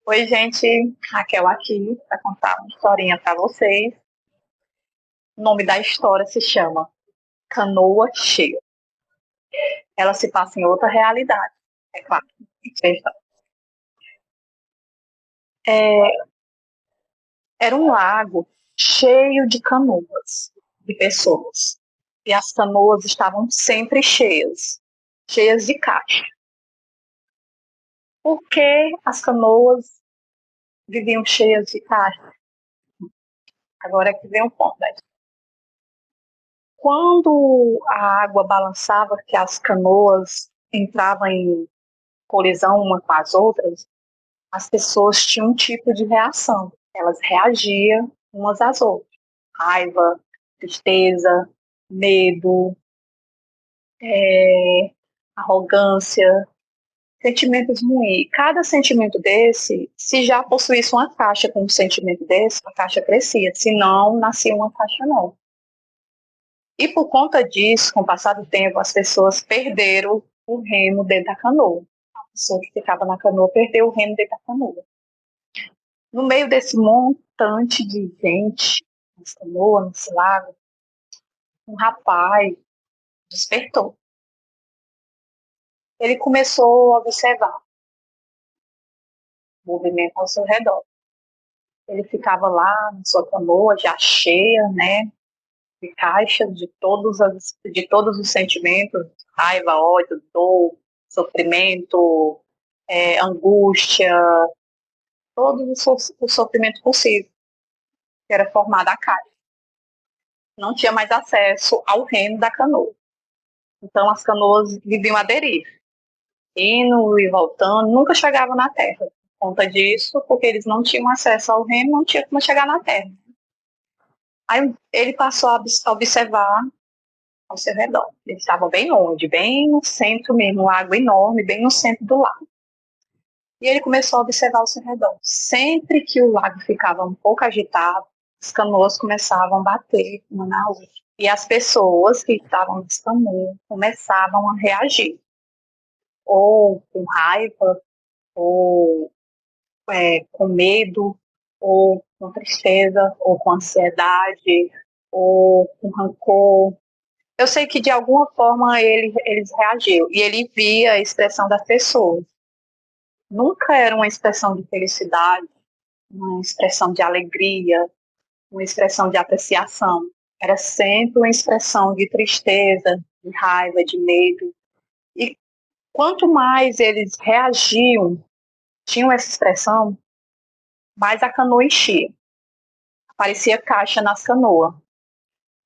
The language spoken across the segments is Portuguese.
Oi, gente, Raquel aqui para contar uma historinha para vocês. O nome da história se chama Canoa Cheia. Ela se passa em outra realidade, é claro. É, era um lago cheio de canoas, de pessoas. E as canoas estavam sempre cheias, cheias de caixa. Por que as canoas viviam cheias de caixa? Agora é que vem o ponto, né? Quando a água balançava, que as canoas entravam em colisão uma com as outras, as pessoas tinham um tipo de reação. Elas reagiam umas às outras. Raiva, tristeza, medo, arrogância, sentimentos ruins. Cada sentimento desse, se já possuísse uma caixa com um sentimento desse, a caixa crescia. Se não, nascia uma caixa nova. E por conta disso, com o passar do tempo, as pessoas perderam o remo dentro da canoa. A pessoa que ficava na canoa perdeu o remo dentro da canoa. No meio desse montante de gente, nessa canoa, nesse lago, um rapaz despertou. Ele começou a observar o movimento ao seu redor. Ele ficava lá na sua canoa, já cheia, né, de caixas de todos os sentimentos, raiva, ódio, dor, sofrimento, angústia, todo o sofrimento possível, que era formado a caixa. Não tinha mais acesso ao reino da canoa. Então as canoas viviam à deriva, indo e voltando, nunca chegavam na terra. Por conta disso, porque eles não tinham acesso ao reino, não tinha como chegar na terra. Aí ele passou a observar ao seu redor. Eles estavam bem longe, bem no centro mesmo, um lago enorme, bem no centro do lago. E ele começou a observar ao seu redor. Sempre que o lago ficava um pouco agitado, as canoas começavam a bater uma na outra. E as pessoas que estavam nas canoas começavam a reagir, ou com raiva, ou com medo, ou com tristeza, ou com ansiedade, ou com rancor. Eu sei que de alguma forma eles reagiram e ele via a expressão das pessoas. Nunca era uma expressão de felicidade, uma expressão de alegria, uma expressão de apreciação. Era sempre uma expressão de tristeza, de raiva, de medo. E quanto mais eles reagiam, tinham essa expressão, mais a canoa enchia. Aparecia caixa nas canoas.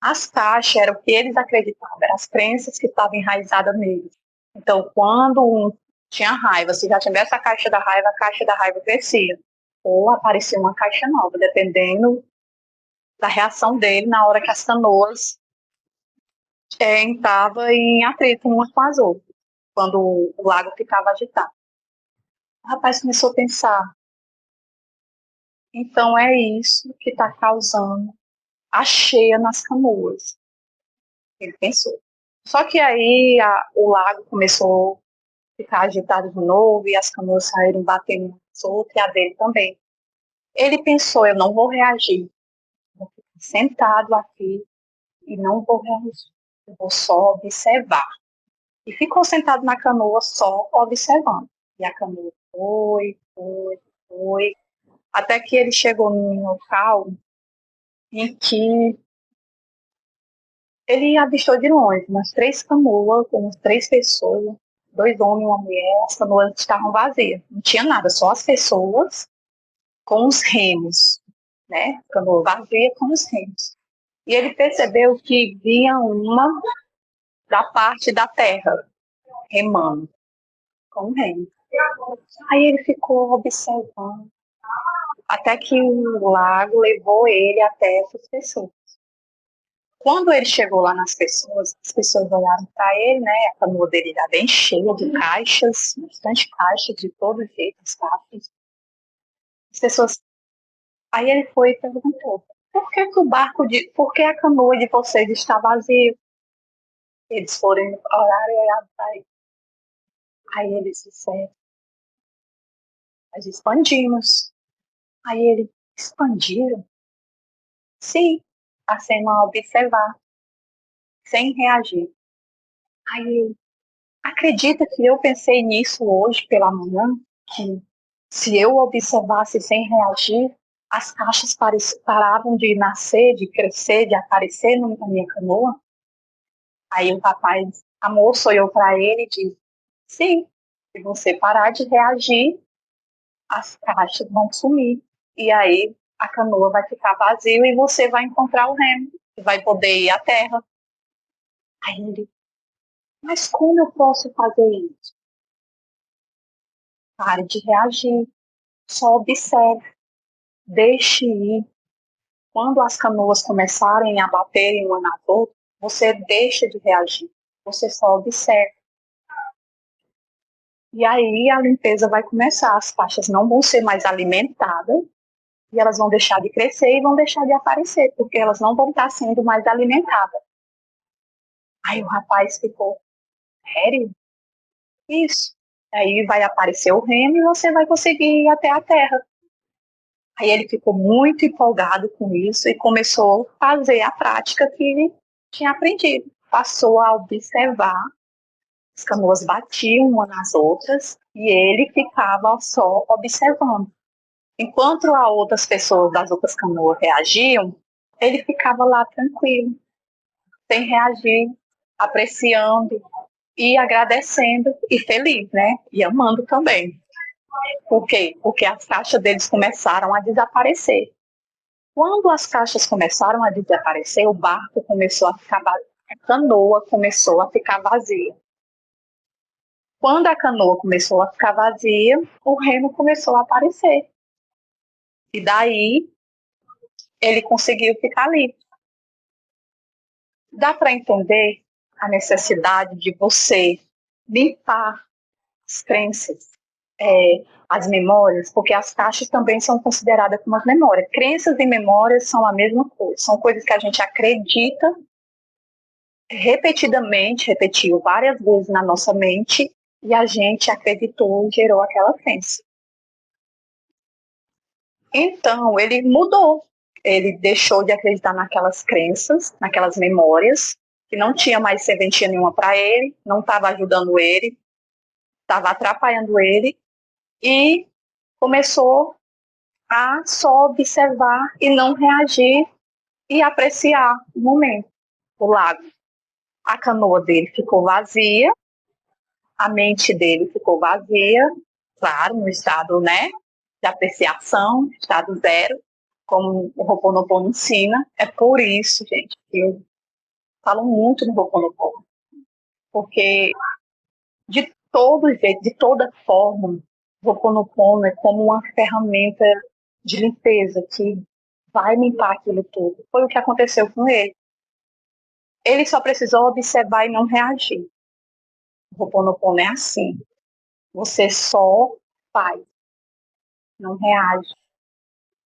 As caixas eram o que eles acreditavam, eram as crenças que estavam enraizadas neles. Então, quando um tinha raiva, se já tivesse a caixa da raiva crescia. Ou aparecia uma caixa nova, dependendo da reação dele na hora que as canoas entravam em atrito umas com as outras, quando o lago ficava agitado. O rapaz começou a pensar, então é isso que está causando a cheia nas canoas. Ele pensou. Só que aí o lago começou a ficar agitado de novo e as canoas saíram batendo uma com outra e a dele também. Ele pensou, eu não vou reagir, vou ficar sentado aqui e não vou reagir, eu vou só observar. E ficou sentado na canoa só observando. E a canoa foi, até que ele chegou num local em que ele avistou de longe umas 3 canoas com umas 3 pessoas, 2 homens e uma mulher. As canoas estavam vazias, não tinha nada, só as pessoas com os remos, né? Canoa vazia com os remos. E ele percebeu que vinha uma da parte da terra, remando, com o remo. Aí ele ficou observando, até que o lago levou ele até essas pessoas. Quando ele chegou lá nas pessoas, as pessoas olharam para ele, né? A canoa dele era bem cheia de caixas, bastante caixas de todo jeito, as caixas. As pessoas. Aí ele foi e perguntou: por que a canoa de vocês está vazia? Eles foram orar e olhar para ele. Aí eles disseram: Nós expandimos. Aí ele, expandiram? Sim, passei a observar, sem reagir. Aí ele, acredita que eu pensei nisso hoje pela manhã? Que se eu observasse sem reagir, as caixas paravam de nascer, de crescer, de aparecer na minha canoa? Aí o rapaz, a moça olhou para ele e disse, sim, se você parar de reagir, as caixas vão sumir. E aí a canoa vai ficar vazia e você vai encontrar o remo, e vai poder ir à terra. Aí ele, mas como eu posso fazer isso? Pare de reagir, só observe, deixe ir. Quando as canoas começarem a baterem uma na outra, você deixa de reagir, você só observa. E aí a limpeza vai começar, as caixas não vão ser mais alimentadas, e elas vão deixar de crescer e vão deixar de aparecer, porque elas não vão estar sendo mais alimentadas. Aí o rapaz ficou, sério? Isso. Aí vai aparecer o remo e você vai conseguir ir até a terra. Aí ele ficou muito empolgado com isso e começou a fazer a prática que ele tinha aprendido. Passou a observar, as canoas batiam uma nas outras e ele ficava só observando. Enquanto as outras pessoas das outras canoas reagiam, ele ficava lá tranquilo, sem reagir, apreciando e agradecendo e feliz, né? E amando também. Por quê? Porque as caixas deles começaram a desaparecer. Quando as caixas começaram a desaparecer, o barco começou a ficar vazio, a canoa começou a ficar vazia. Quando a canoa começou a ficar vazia, o remo começou a aparecer. E daí ele conseguiu ficar livre. Dá para entender a necessidade de você limpar as crenças, as memórias, porque as caixas também são consideradas como as memórias. Crenças e memórias são a mesma coisa, são coisas que a gente acredita repetidamente, repetiu várias vezes na nossa mente e a gente acreditou e gerou aquela crença. Então, ele mudou. Ele deixou de acreditar naquelas crenças, naquelas memórias, que não tinha mais serventia nenhuma para ele, não estava ajudando ele, estava atrapalhando ele, e começou a só observar e não reagir e apreciar o momento, o lago. A canoa dele ficou vazia, a mente dele ficou vazia, claro, no estado, né, de apreciação, estado zero, como o Ho'oponopono ensina. É por isso, gente, que eu falo muito no Ho'oponopono, porque de todo jeito, de toda forma, o Ho'oponopono é como uma ferramenta de limpeza que vai limpar aquilo tudo. Foi o que aconteceu com ele. Ele só precisou observar e não reagir. O Ho'oponopono é assim. Você só faz, não reage.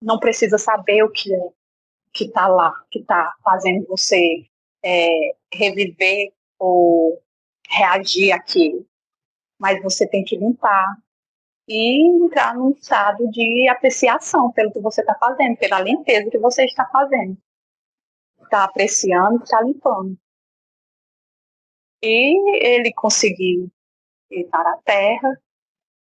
Não precisa saber o que é que está lá, que está fazendo você reviver ou reagir àquilo. Mas você tem que limpar e entrar num estado de apreciação pelo que você está fazendo, pela limpeza que você está fazendo. Está apreciando, está limpando. E ele conseguiu ir para a terra,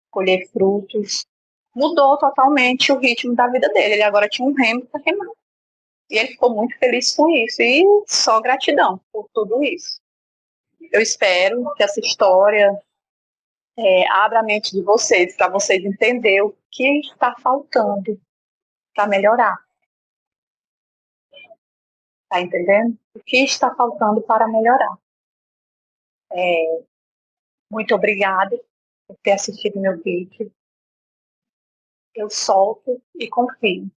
colher frutos, mudou totalmente o ritmo da vida dele. Ele agora tinha um remo para remar. E ele ficou muito feliz com isso. E só gratidão por tudo isso. Eu espero que essa história abra a mente de vocês, para vocês entenderem o que está faltando para melhorar. Está entendendo? O que está faltando para melhorar. Muito obrigada por ter assistido meu vídeo. Eu solto e confio.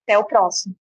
Até o próximo.